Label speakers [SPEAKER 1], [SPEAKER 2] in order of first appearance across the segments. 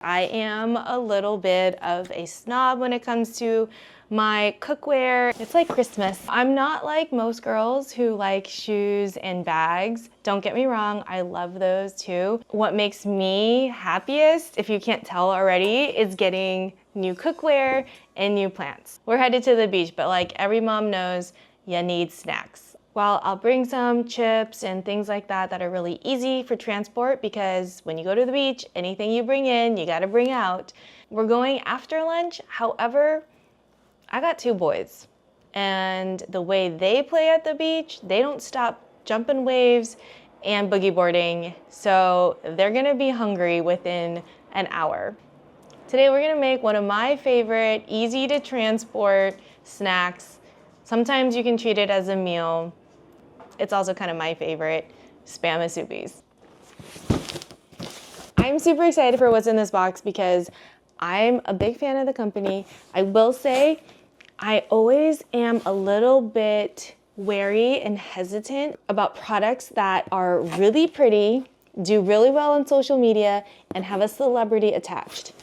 [SPEAKER 1] I am a little bit of a snob when it comes to my cookware. It's like Christmas. I'm not like most girls who like shoes and bags. Don't get me wrong, I love those too. What makes me happiest, if you can't tell already, is getting new cookware and new plants. We're headed to the beach, but like every mom knows, you need snacks. Well, I'll bring some chips and things like that that are really easy for transport, because when you go to the beach, anything you bring in, you gotta bring out. We're going after lunch. However, I got 2 boys, and the way they play at the beach, they don't stop jumping waves and boogie boarding, so they're gonna be hungry within an hour. Today we're gonna make one of my favorite easy to transport snacks. Sometimes you can treat it as a meal. It's also kind of my favorite, Spam Musubis. I'm super excited for what's in this box because I'm a big fan of the company. I will say I always am a little bit wary and hesitant about products that are really pretty, do really well on social media, and have a celebrity attached,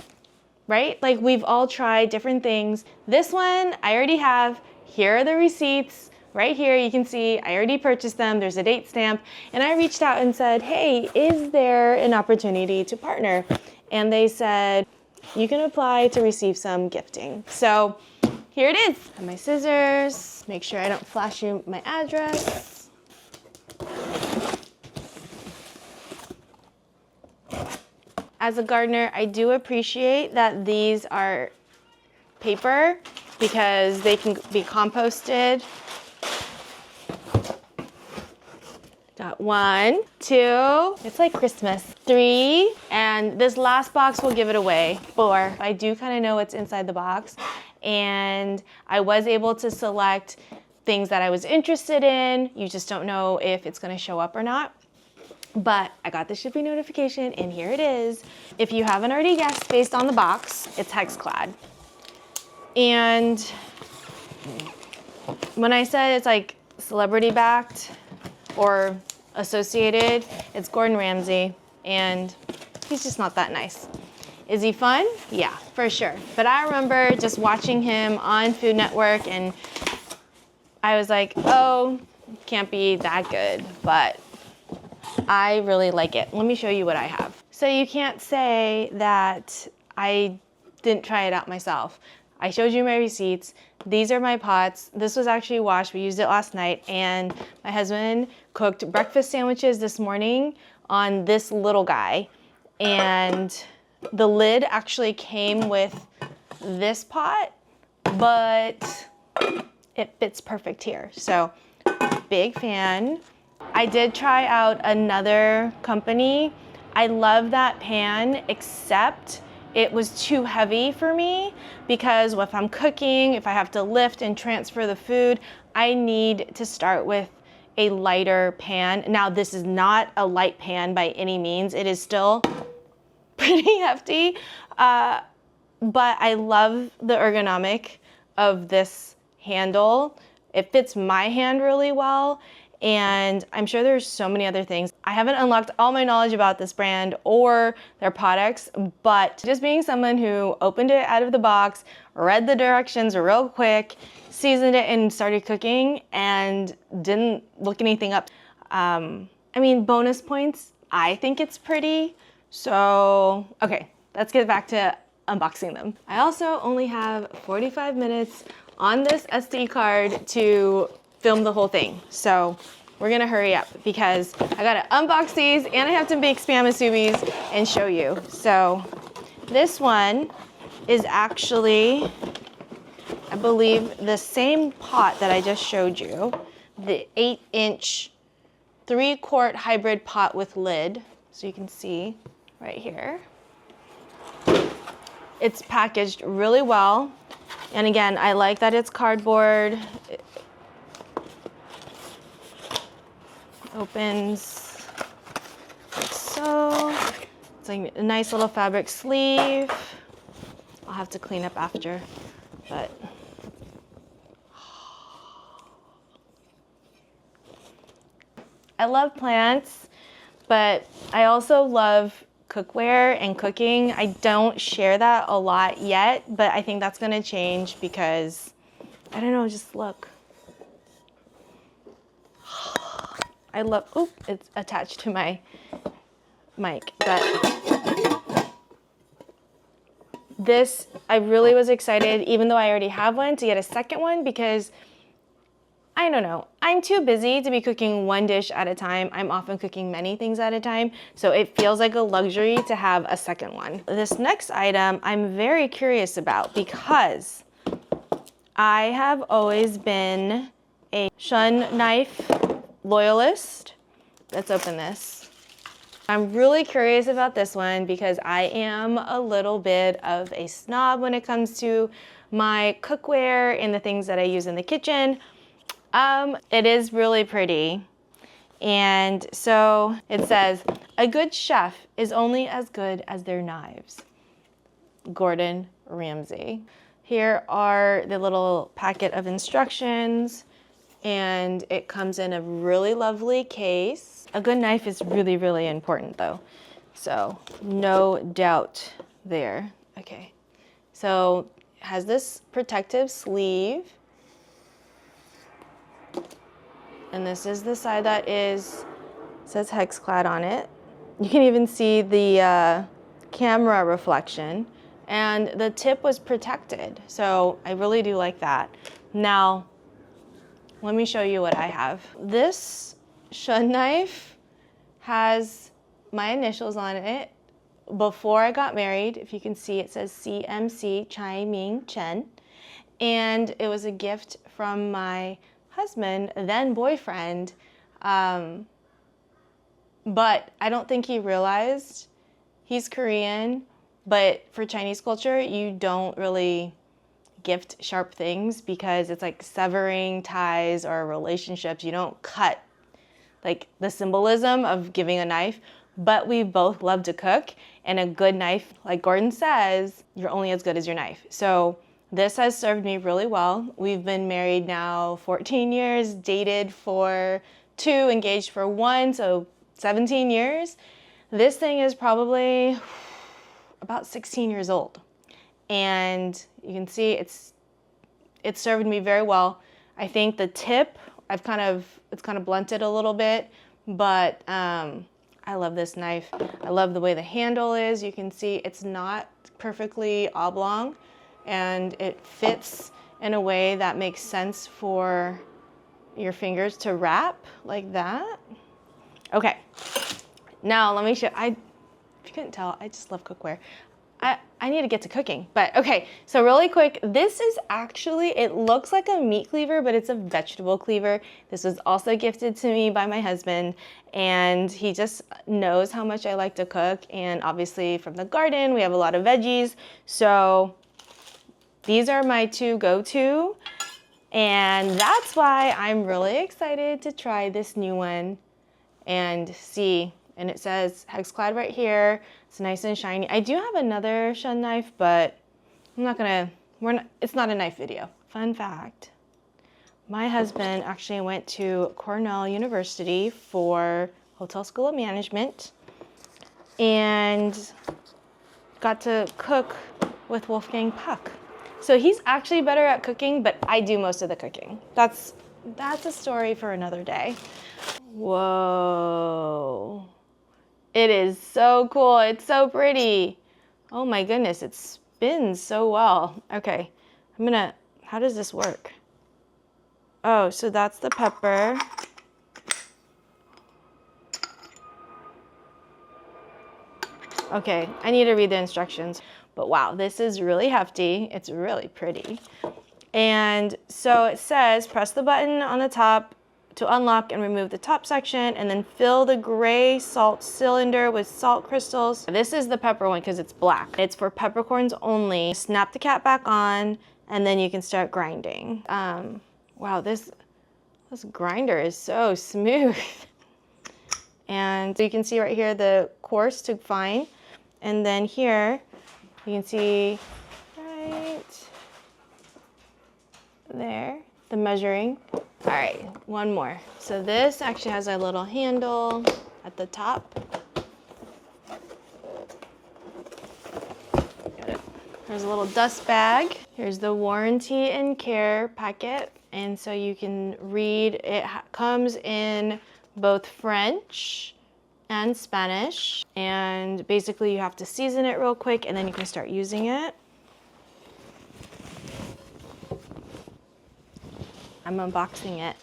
[SPEAKER 1] right? Like, we've all tried different things. This one I already have. Here are the receipts. Right here you can see I already purchased them. There's a date stamp, and I reached out and said, hey, is there an opportunity to partner? And they said, you can apply to receive some gifting. So here it is. And my scissors, make sure I don't flash you my address. As a gardener, I do appreciate that these are paper because they can be composted. Got 1, 2, it's like Christmas, 3, and this last box will give it away, 4. I do kind of know what's inside the box, and I was able to select things that I was interested in. You just don't know if it's gonna show up or not. But I got the shipping notification, and here it is. If you haven't already guessed based on the box, it's HexClad. And when I said it's like celebrity backed or associated, it's Gordon Ramsay, and he's just not that nice. Is he fun? Yeah, for sure. But I remember just watching him on Food Network, and I was like, oh, can't be that good, but I really like it. Let me show you what I have. So you can't say that I didn't try it out myself. I showed you my receipts. These are my pots. This was actually washed. We used it last night, and my husband cooked breakfast sandwiches this morning on this little guy. And the lid actually came with this pot, but it fits perfect here. So big fan. I did try out another company. I love that pan, except it was too heavy for me, because if I'm cooking, if I have to lift and transfer the food, I need to start with a lighter pan. Now, this is not a light pan by any means. It is still pretty hefty, but I love the ergonomic of this handle. It fits my hand really well. And I'm sure there's so many other things. I haven't unlocked all my knowledge about this brand or their products, but just being someone who opened it out of the box, read the directions real quick, seasoned it, and started cooking, and didn't look anything up. I mean, bonus points, I think it's pretty. So, okay, let's get back to unboxing them. I also only have 45 minutes on this SD card to film the whole thing. So we're gonna hurry up because I gotta unbox these and I have to make Spam Musubis and show you. So this one is actually, I believe, the same pot that I just showed you, the 8-inch 3-quart hybrid pot with lid. So you can see right here. It's packaged really well. And again, I like that it's cardboard. It opens like so. It's like a nice little fabric sleeve. I'll have to clean up after, but I love plants, but I also love cookware and cooking. I don't share that a lot yet, but I think that's gonna change because, I don't know, just look. I love, oop, it's attached to my mic, but this, I really was excited, even though I already have one, to get a second one because I don't know, I'm too busy to be cooking one dish at a time. I'm often cooking many things at a time, so it feels like a luxury to have a second one. This next item I'm very curious about because I have always been a shun knife loyalist. Let's open this. I'm really curious about this one because I am a little bit of a snob when it comes to my cookware and the things that I use in the kitchen. It is really pretty. And so it says, a good chef is only as good as their knives. Gordon Ramsay. Here are the little packet of instructions, and it comes in a really lovely case. A good knife is really, really important though. So no doubt there. Okay, so it has this protective sleeve. And this is the side that says HexClad on it. You can even see the camera reflection, and the tip was protected. So I really do like that. Now, let me show you what I have. This shun knife has my initials on it. Before I got married, if you can see, it says CMC Chai Ming Chen. And it was a gift from my husband, then boyfriend, but I don't think he realized he's Korean, but for Chinese culture, you don't really gift sharp things because it's like severing ties or relationships. You don't cut like the symbolism of giving a knife, but we both love to cook, and a good knife, like Gordon says, you're only as good as your knife. So this has served me really well. We've been married now 14 years, dated for 2, engaged for 1, so 17 years. This thing is probably about 16 years old. And you can see it's served me very well. I think the tip, it's kind of blunted a little bit, but I love this knife. I love the way the handle is. You can see it's not perfectly oblong, and it fits in a way that makes sense for your fingers to wrap like that. Okay, now let me show, if you couldn't tell, I just love cookware. I need to get to cooking, but okay, so really quick, this is actually, it looks like a meat cleaver, but it's a vegetable cleaver. This was also gifted to me by my husband, and he just knows how much I like to cook, and obviously from the garden, we have a lot of veggies, so these are my 2 go-to, and that's why I'm really excited to try this new one and see. And it says HexClad right here. It's nice and shiny. I do have another shun knife, but it's not a knife video. Fun fact, my husband actually went to Cornell University for Hotel School of Management and got to cook with Wolfgang Puck. So he's actually better at cooking, but I do most of the cooking. That's a story for another day. Whoa. It is so cool. It's so pretty. Oh my goodness, it spins so well. Okay, how does this work? Oh, so that's the pepper. Okay, I need to read the instructions. But wow, this is really hefty. It's really pretty. And so it says, press the button on the top to unlock and remove the top section, and then fill the gray salt cylinder with salt crystals. This is the pepper one because it's black. It's for peppercorns only. Snap the cap back on, and then you can start grinding. Wow, this grinder is so smooth. And so you can see right here the coarse to fine, and then here you can see right there the measuring. All right, one more. So this actually has a little handle at the top. There's a little dust bag. Here's the warranty and care packet. And so you can read, it comes in both French and Spanish. And basically you have to season it real quick and then you can start using it. I'm unboxing it.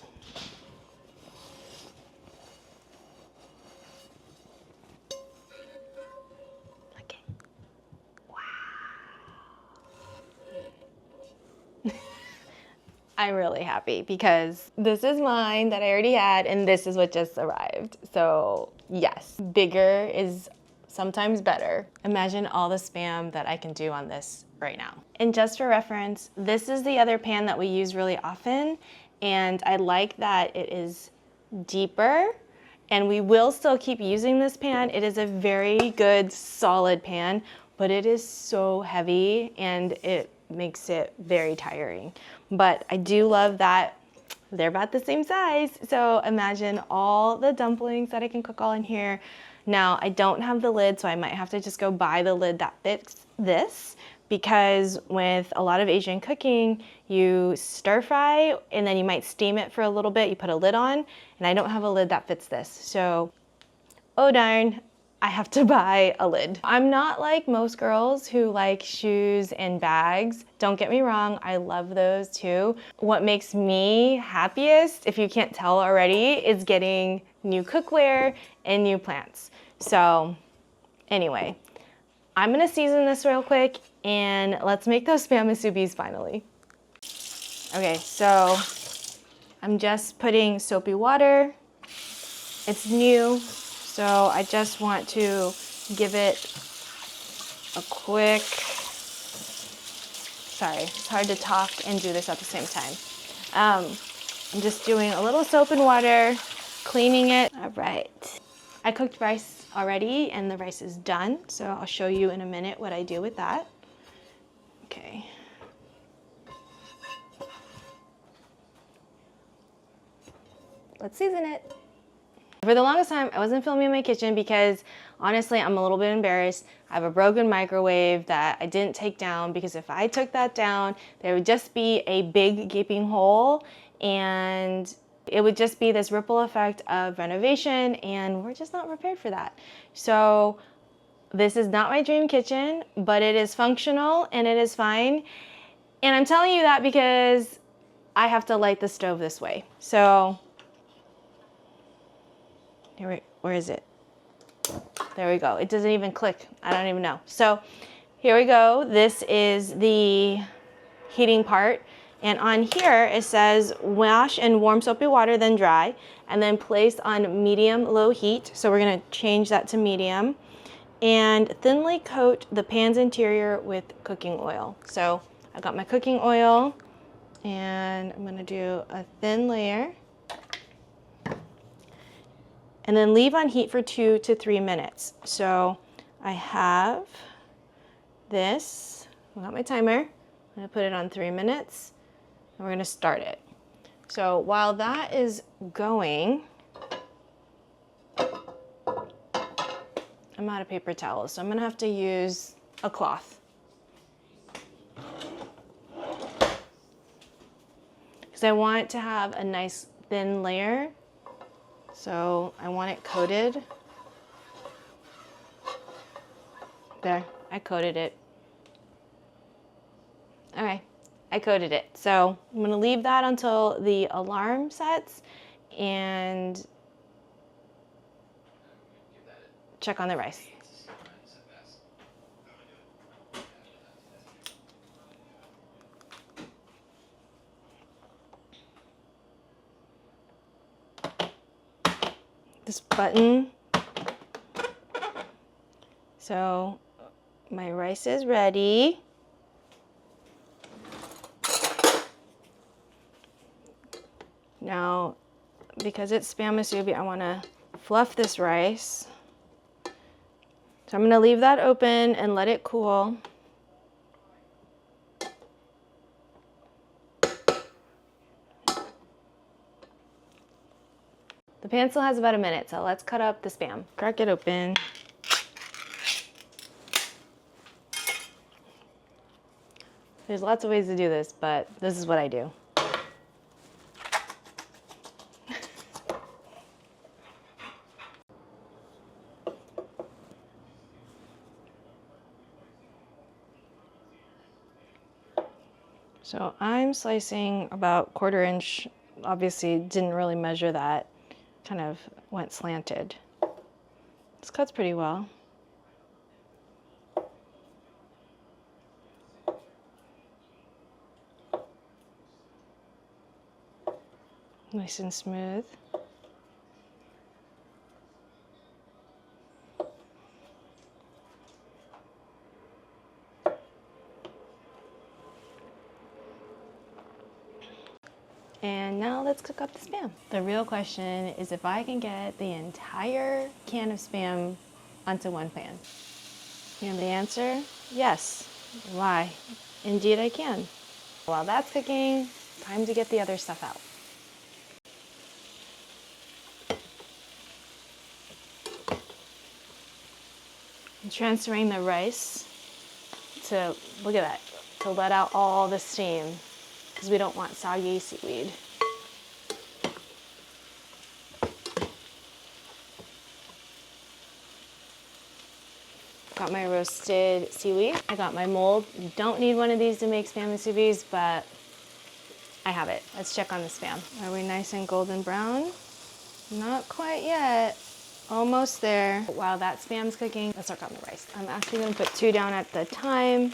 [SPEAKER 1] I'm really happy because this is mine that I already had and this is what just arrived. So yes, bigger is sometimes better. Imagine all the Spam that I can do on this right now. And just for reference, this is the other pan that we use really often. And I like that it is deeper and we will still keep using this pan. It is a very good solid pan, but it is so heavy and it makes it very tiring. But I do love that they're about the same size. So imagine all the dumplings that I can cook all in here. Now I don't have the lid, so I might have to just go buy the lid that fits this, because with a lot of Asian cooking, you stir fry and then you might steam it for a little bit, you put a lid on, and I don't have a lid that fits this. So, oh darn, I have to buy a lid. I'm not like most girls who like shoes and bags. Don't get me wrong, I love those too. What makes me happiest, if you can't tell already, is getting new cookware and new plants. So anyway, I'm gonna season this real quick and let's make those Spam Musubis finally. Okay, so I'm just putting soapy water. It's new. So I just want to give it a quick, sorry, it's hard to talk and do this at the same time. I'm just doing a little soap and water, cleaning it. All right. I cooked rice already and the rice is done. So I'll show you in a minute what I do with that. Okay. Let's season it. For the longest time, I wasn't filming in my kitchen because honestly, I'm a little bit embarrassed. I have a broken microwave that I didn't take down, because if I took that down, there would just be a big gaping hole and it would just be this ripple effect of renovation, and we're just not prepared for that. So this is not my dream kitchen, but it is functional and it is fine. And I'm telling you that because I have to light the stove this way. So where is it? There we go. It doesn't even click. I don't even know. So here we go. This is the heating part. And on here it says wash in warm soapy water, then dry, and then place on medium-low heat. So we're gonna change that to medium. And thinly coat the pan's interior with cooking oil. So I got my cooking oil and I'm gonna do a thin layer. And then leave on heat for 2 to 3 minutes. So I have this, I got my timer. I'm gonna put it on 3 minutes and we're gonna start it. So while that is going, I'm out of paper towels, so I'm gonna have to use a cloth. Because I want it to have a nice thin layer. So I want it coated. There, I coated it. Okay, I coated it. So I'm gonna leave that until the alarm sets and check on the rice. This button. So my rice is ready. Now, because it's Spam Musubi, I want to fluff this rice. So I'm going to leave that open and let it cool. The pan still has about a minute, so let's cut up the Spam. Crack it open. There's lots of ways to do this, but this is what I do. So I'm slicing about 1/4 inch. Obviously didn't really measure that, kind of went slanted. This cuts pretty well. Nice and smooth. And now let's cook up the Spam. The real question is if I can get the entire can of Spam onto one pan. And the answer, yes. Why? Indeed I can. While that's cooking, time to get the other stuff out. I'm transferring the rice to, look at that, to let out all the steam, because we don't want soggy seaweed. Got my roasted seaweed. I got my mold. You don't need one of these to make Spam Musubis, but I have it. Let's check on the Spam. Are we nice and golden brown? Not quite yet. Almost there. While that Spam's cooking, let's work on the rice. I'm actually gonna put 2 down at the time.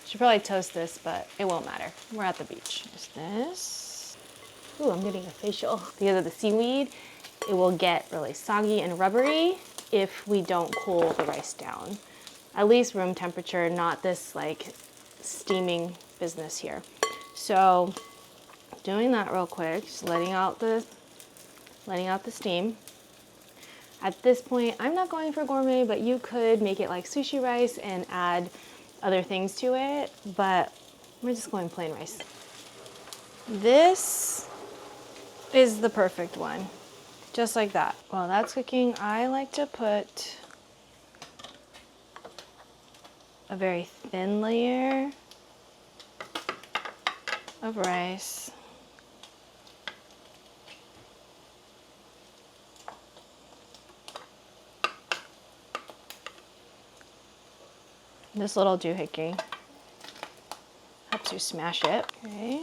[SPEAKER 1] Should probably toast this, but it won't matter. We're at the beach. Just this. Ooh, I'm getting a facial. Because of the seaweed, it will get really soggy and rubbery if we don't cool the rice down. At least room temperature, not this like steaming business here. So doing that real quick, just letting out the steam. At this point, I'm not going for gourmet, but you could make it like sushi rice and add other things to it, but we're just going plain rice. This is the perfect one. Just like that. While that's cooking, I like to put a very thin layer of rice. This little doohickey helps you smash it. Okay.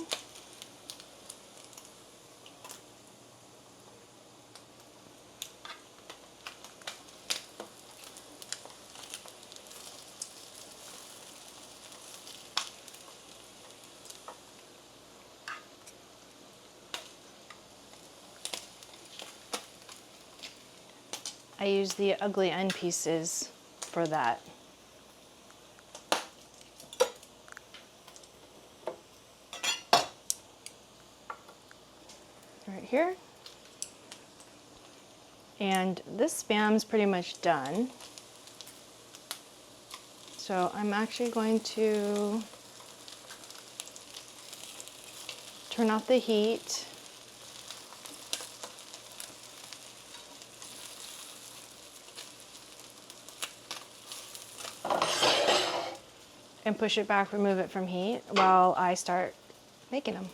[SPEAKER 1] I use the ugly end pieces for that. Right here. And this Spam's pretty much done. So I'm actually going to turn off the heat. And push it back, remove it from heat while I start making them.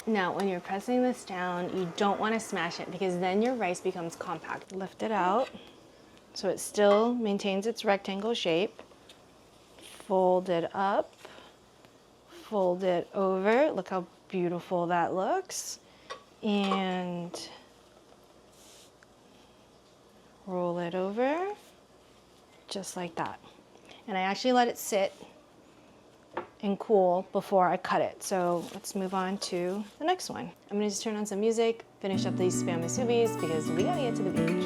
[SPEAKER 1] Now, when you're pressing this down, you don't want to smash it because then your rice becomes compact. Lift it out so it still maintains its rectangle shape. Fold it up, fold it over. Look how beautiful that looks. And roll it over, just like that. And I actually let it sit and cool before I cut it. So let's move on to the next one. I'm gonna just turn on some music, finish up these Spam Musubis because we gotta get to the beach.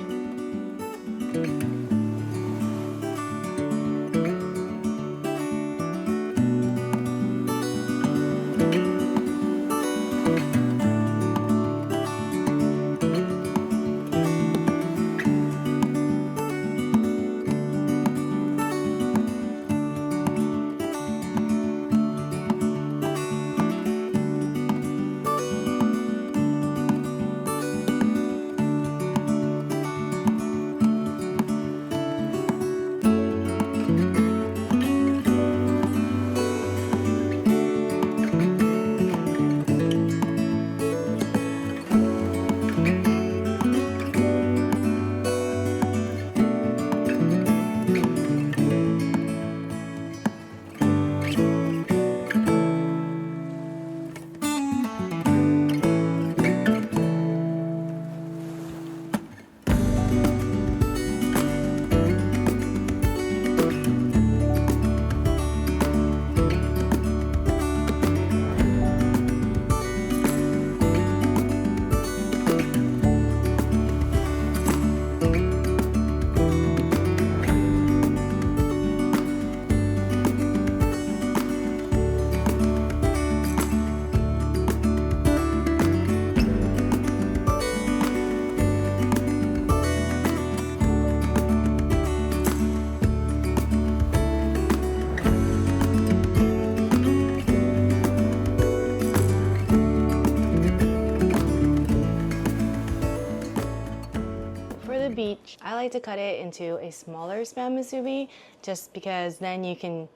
[SPEAKER 1] beach. I like to cut it into a smaller Spam Musubi just because then you can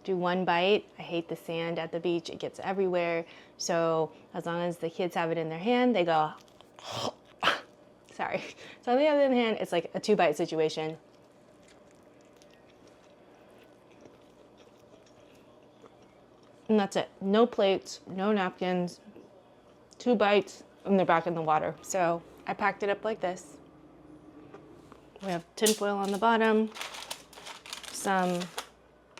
[SPEAKER 1] do one bite. I hate the sand at the beach, it gets everywhere. So as long as the kids have it in their hand, they go, sorry. So on the other hand, it's like a 2-bite situation. And that's it. No plates, no napkins, 2 bites, and they're back in the water. So I packed it up like this. We have tin foil on the bottom, some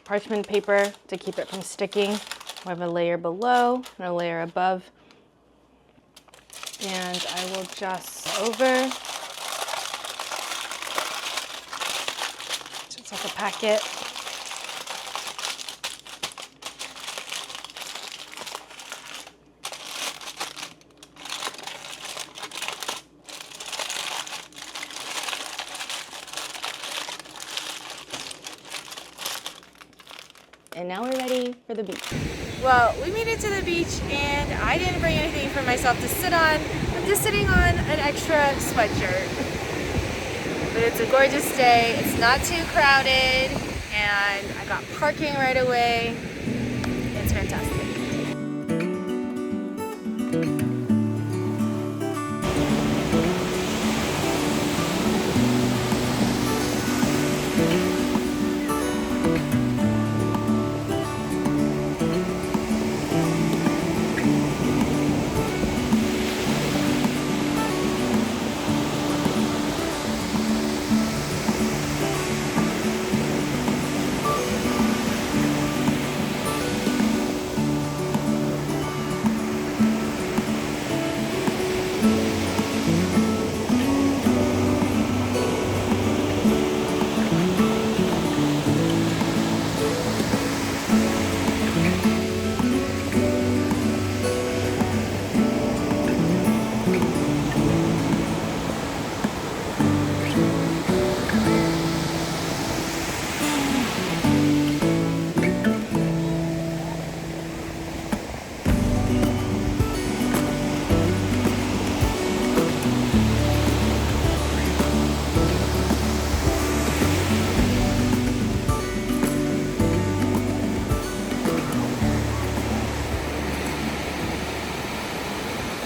[SPEAKER 1] parchment paper to keep it from sticking. We have a layer below and a layer above. And I will just over, just like a packet. And now we're ready for the beach. Well, we made it to the beach and I didn't bring anything for myself to sit on. I'm just sitting on an extra sweatshirt. But it's a gorgeous day. It's not too crowded and I got parking right away. It's fantastic.